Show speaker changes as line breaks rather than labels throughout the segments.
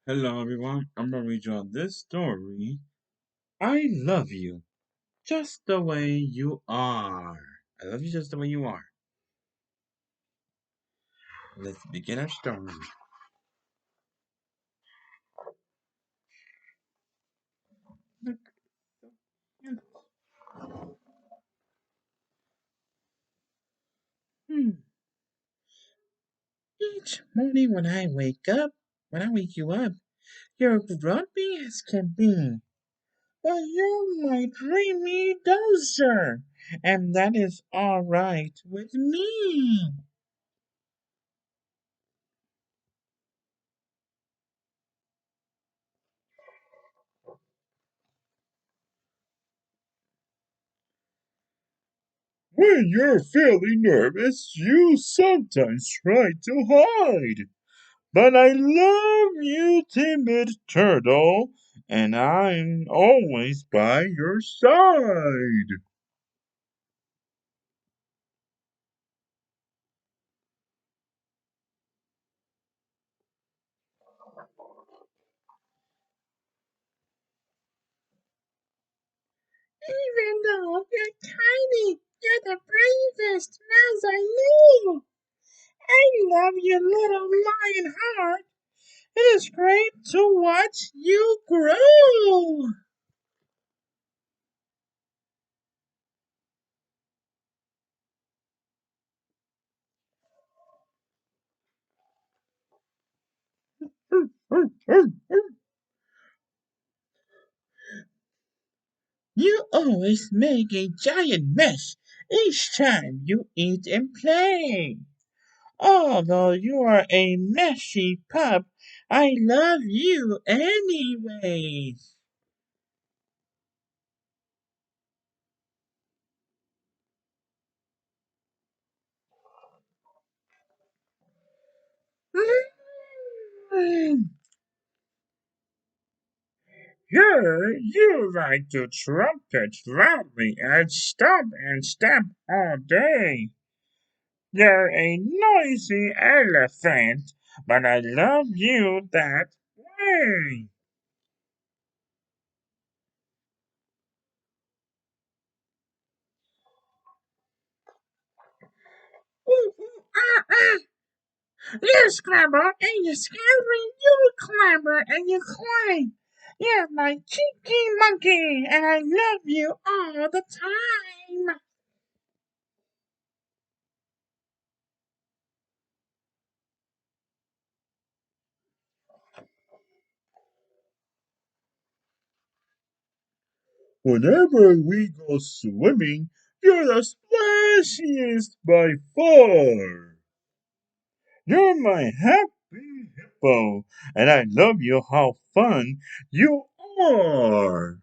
Hello, everyone. I'm gonna read you this story. I love you just the way you are. I love you just the way you are. Let's begin our story. Hmm. Each morning when I wake you up, you're grumpy as can be. But you're my dreamy dozer, and that is all right with me. When you're feeling nervous, you sometimes try to hide. But I love you, timid turtle, and I'm always by your side. Even though you're tiny, you're the bravest mouse I knew. I love your little lion heart. It is great to watch you grow. You always make a giant mess each time you eat and play. Although you are a messy pup, I love you anyways. You like to trumpet loudly and stomp and stamp all day. You're a noisy elephant, but I love you that way. Ooh, ooh, ah, ah. You scramble and you scamper, you clamber and you climb. You're my cheeky monkey, and I love you all the time. Whenever we go swimming, you're the splashiest by far. You're my happy hippo, and I love you how fun you are.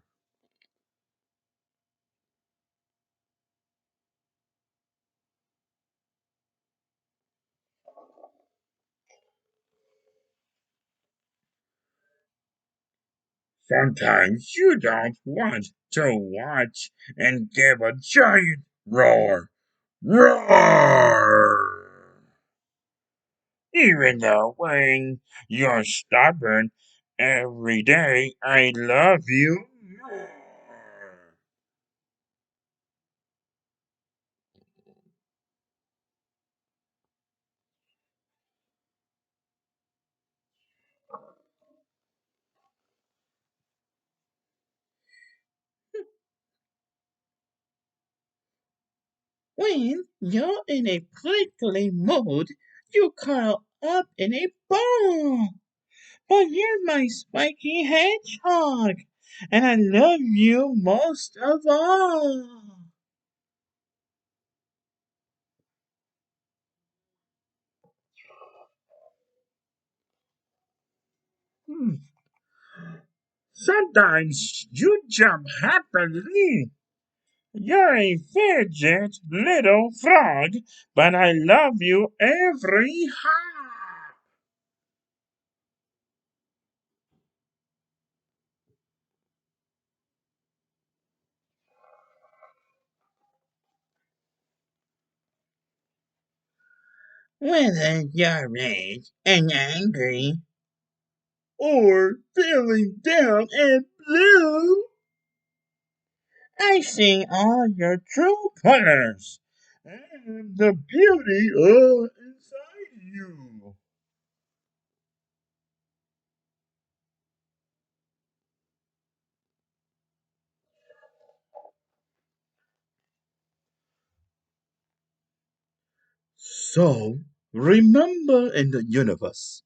Sometimes you don't want to watch and give a giant roar. Roar! Even though when you're stubborn every day, I love you more. When you're in a prickly mood, you curl up in a ball. But you're my spiky hedgehog, and I love you most of all. Hmm. Sometimes you jump happily. You're a fidget little frog, but I love you every hop. Whether you're rich and angry, or feeling down and blue, I see all your true colors and the beauty inside you. So, remember in the universe,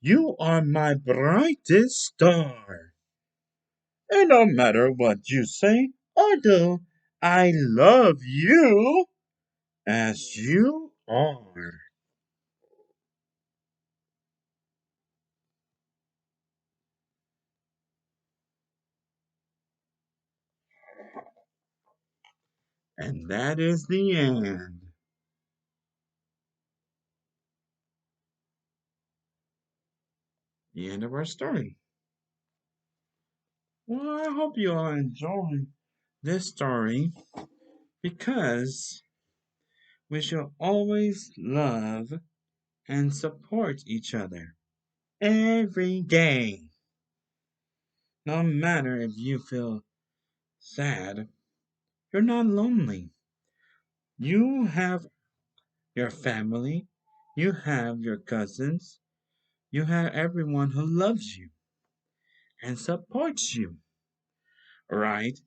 you are my brightest star. And no matter what you say or do, I love you as you are. And that is the end. The end of our story. Well, I hope you all enjoy this story because we should always love and support each other every day. No matter if you feel sad, you're not lonely. You have your family, you have your cousins, you have everyone who loves you and supports you. Right,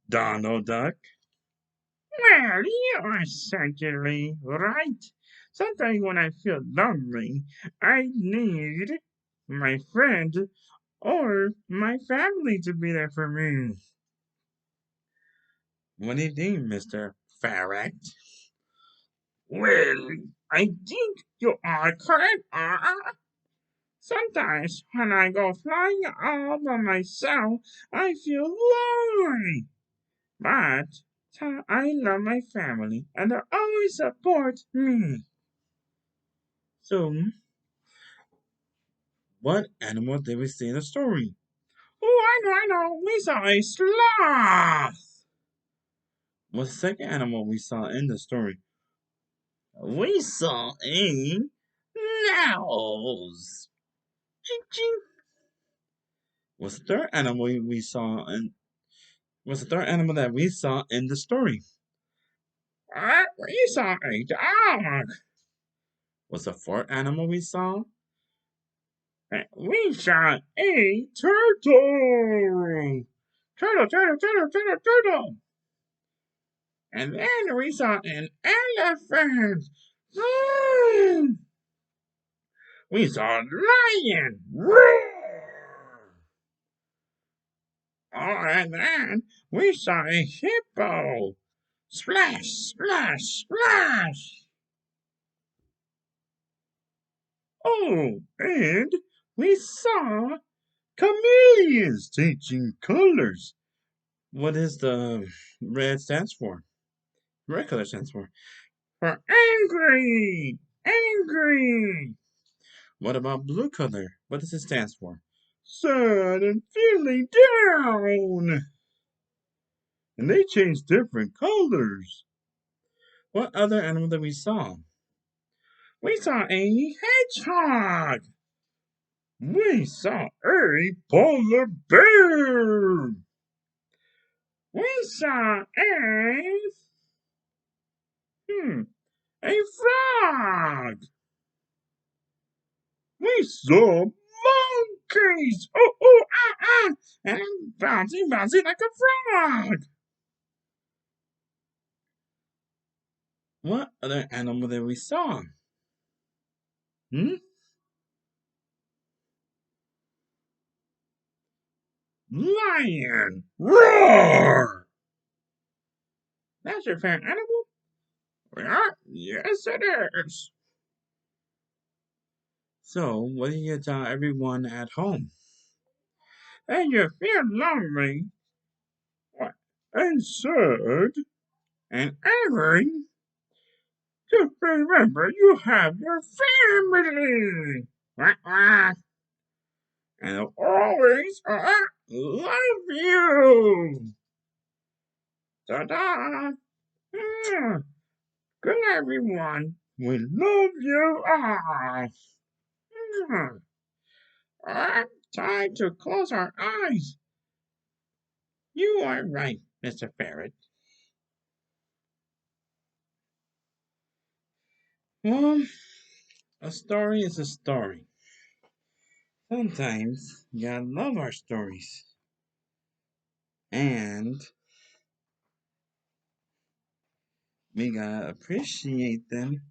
Donald Duck? Well, you are certainly right. Sometimes when I feel lonely, I need my friend or my family to be there for me. What do you think, Mr. Farragut? Well, I think you are correct. Sometimes when I go flying all by myself, I feel lonely. But I love my family and they always support me. So, what animal did we see in the story? Oh, I know. We saw a sloth. What's the second animal we saw in the story? We saw a mouse. Ching ching. What's the third animal we saw in What's the third animal that we saw in the story? We saw a dog. What's the fourth animal we saw? We saw a turtle. Turtle, turtle, turtle, turtle, turtle. And then we saw an elephant. Mm. We saw a lion. Roar. Oh, and then we saw a hippo. Splash, splash, splash. Oh, and we saw chameleons changing colors. What is the red stands for? Red color stands for angry, angry. What about blue color? What does it stand for? Sad and feeling down. And they change different colors. What other animal did we saw? We saw a hedgehog. We saw a polar bear. We saw hmm, a frog. We saw monkeys. Oh, oh, and bouncing, bouncing like a frog. What other animal did we saw? Hmm? Lion. Roar. That's your favorite animal? Yeah, yes, it is. So, what do you tell everyone at home? And you feel lonely, and sad, and angry, just remember you have your family. Quack, quack. And they'll always love you. Ta-da! Mm. Good night, everyone. We love you all. Mm. Time to close our eyes. You are right, Mr. Ferret. Well, a story is a story. Sometimes you gotta love our stories. And we gotta appreciate them,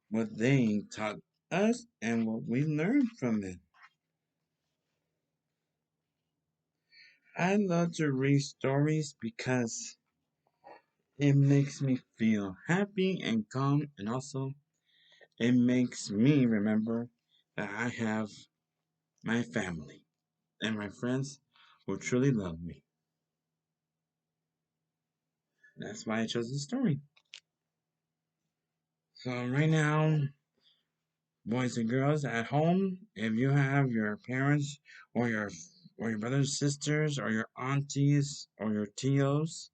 what they taught us, and what we learned from it. I love to read stories because it makes me feel happy and calm, and also it makes me remember that I have my family and my friends who truly love me. That's why I chose this story. So, right now, boys and girls at home, if you have your parents or your brothers, sisters, or your aunties, or your tios,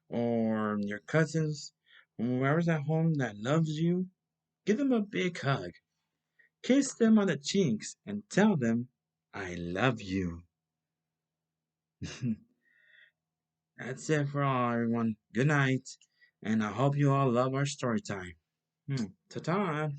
or your cousins, whoever's at home that loves you, give them a big hug. Kiss them on the cheeks and tell them, I love you. That's it for all, everyone. Good night, and I hope you all love our story time. Ta ta.